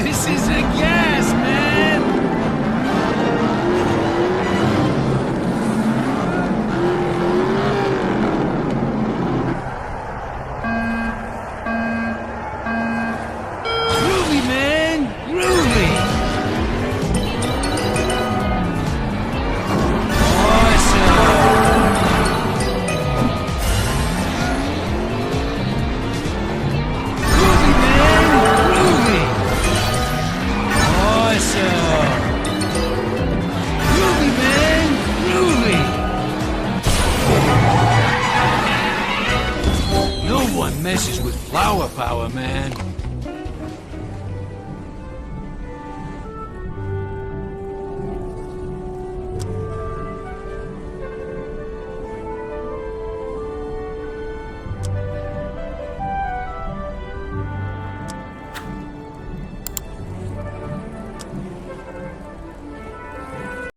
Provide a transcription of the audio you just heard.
This is a gas, man! Groovy, man! Groovy! Messes with flower power, man.